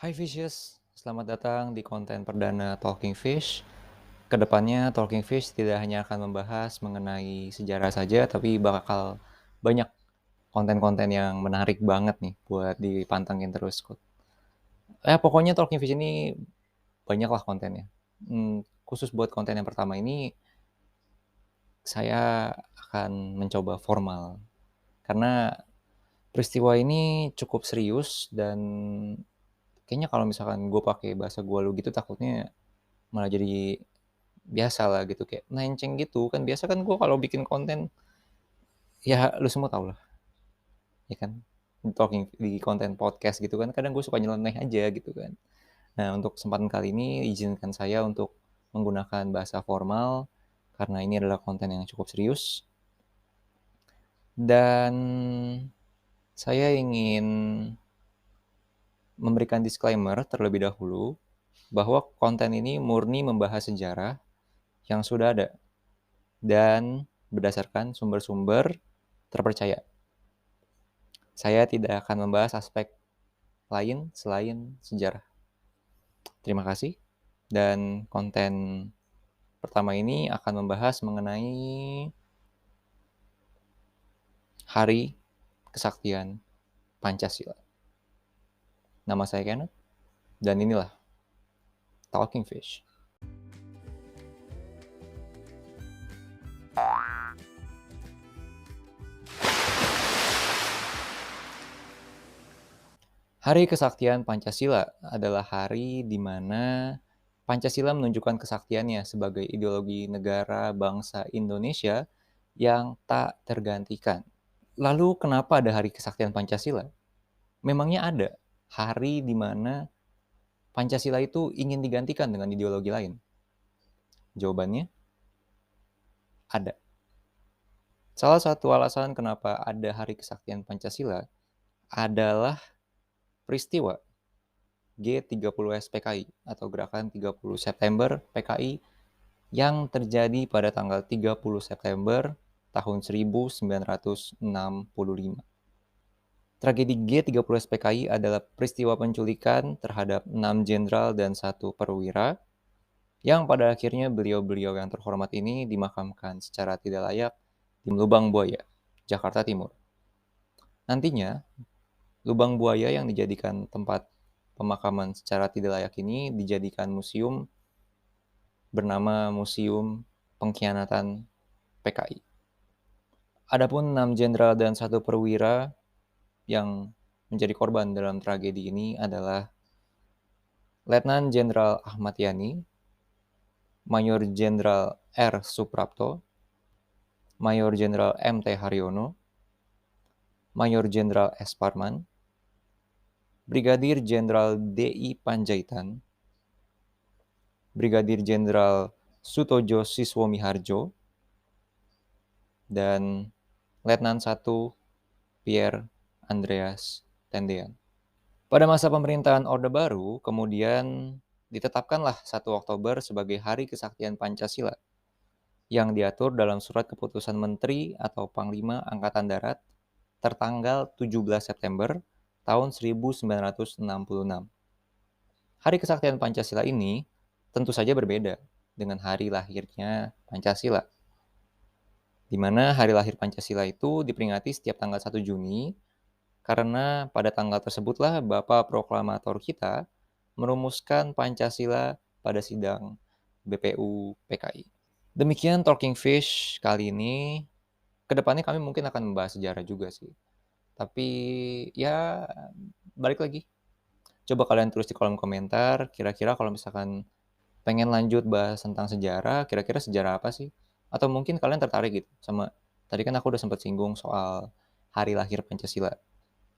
Hai Fishes, selamat datang di konten perdana Talking Fish. Kedepannya Talking Fish tidak hanya akan membahas mengenai sejarah saja, tapi bakal banyak konten-konten yang menarik banget nih buat dipantengin terus. Pokoknya Talking Fish ini banyak lah kontennya. Khusus buat konten yang pertama ini, saya akan mencoba formal. Karena peristiwa ini cukup serius dan kayaknya kalau misalkan gue pakai bahasa gue lu gitu takutnya malah jadi biasa lah gitu kayak melenceng gitu kan. Biasa kan gue kalau bikin konten ya lu semua tau lah ya kan, talking di konten podcast gitu kan kadang gue suka nyeleneh aja gitu kan. Nah, untuk kesempatan kali ini izinkan saya untuk menggunakan bahasa formal karena ini adalah konten yang cukup serius dan saya ingin memberikan disclaimer terlebih dahulu bahwa konten ini murni membahas sejarah yang sudah ada dan berdasarkan sumber-sumber terpercaya. Saya tidak akan membahas aspek lain selain sejarah. Terima kasih. Dan konten pertama ini akan membahas mengenai Hari Kesaktian Pancasila. Nama saya Kenneth, dan inilah Talking Fish. Hari Kesaktian Pancasila adalah hari di mana Pancasila menunjukkan kesaktiannya sebagai ideologi negara bangsa Indonesia yang tak tergantikan. Lalu kenapa ada Hari Kesaktian Pancasila? Memangnya ada hari di mana Pancasila itu ingin digantikan dengan ideologi lain? Jawabannya ada. Salah satu alasan kenapa ada Hari Kesaktian Pancasila adalah peristiwa G30 SPKI atau Gerakan 30 September PKI yang terjadi pada tanggal 30 September tahun 1965. Tragedi G30 SPKI adalah peristiwa penculikan terhadap 6 jenderal dan 1 perwira yang pada akhirnya beliau-beliau yang terhormat ini dimakamkan secara tidak layak di Lubang Buaya, Jakarta Timur. Nantinya, Lubang Buaya yang dijadikan tempat pemakaman secara tidak layak ini dijadikan museum bernama Museum Pengkhianatan PKI. Adapun 6 jenderal dan 1 perwira yang menjadi korban dalam tragedi ini adalah Letnan Jenderal Ahmad Yani, Mayor Jenderal R. Suprapto, Mayor Jenderal M.T. Haryono, Mayor Jenderal S. Parman, Brigadir Jenderal D.I. Panjaitan, Brigadir Jenderal Sutojo Siswomiharjo, dan Letnan 1 Pierre Andreas Tendean. Pada masa pemerintahan Orde Baru, kemudian ditetapkanlah 1 Oktober sebagai Hari Kesaktian Pancasila yang diatur dalam Surat Keputusan Menteri atau Panglima Angkatan Darat tertanggal 17 September tahun 1966. Hari Kesaktian Pancasila ini tentu saja berbeda dengan hari lahirnya Pancasila, di mana hari lahir Pancasila itu diperingati setiap tanggal 1 Juni karena pada tanggal tersebutlah Bapak Proklamator kita merumuskan Pancasila pada sidang BPU PKI. Demikian Talking Fish kali ini. Kedepannya kami mungkin akan membahas sejarah juga sih. Tapi ya balik lagi. Coba kalian tulis di kolom komentar, kira-kira kalau misalkan pengen lanjut bahas tentang sejarah, kira-kira sejarah apa sih? Atau mungkin kalian tertarik gitu sama, tadi kan aku udah sempat singgung soal hari lahir Pancasila.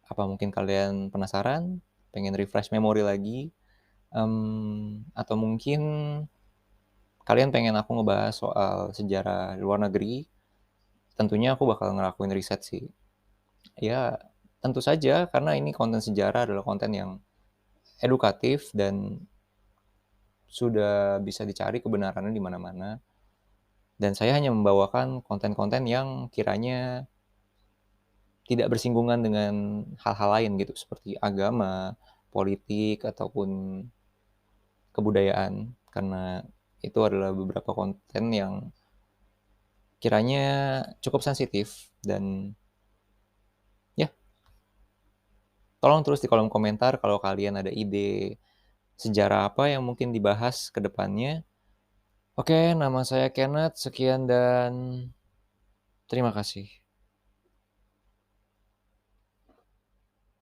Apa mungkin kalian penasaran, pengen refresh memori lagi? Atau mungkin kalian pengen aku ngebahas soal sejarah luar negeri? Tentunya aku bakal ngelakuin riset sih. Ya, tentu saja karena ini konten sejarah adalah konten yang edukatif dan sudah bisa dicari kebenarannya di mana-mana. Dan saya hanya membawakan konten-konten yang kiranya tidak bersinggungan dengan hal-hal lain gitu, seperti agama, politik ataupun kebudayaan, karena itu adalah beberapa konten yang kiranya cukup sensitif dan ya, tolong tulis di kolom komentar kalau kalian ada ide sejarah apa yang mungkin dibahas ke depannya. Oke, nama saya Kenneth, sekian dan terima kasih.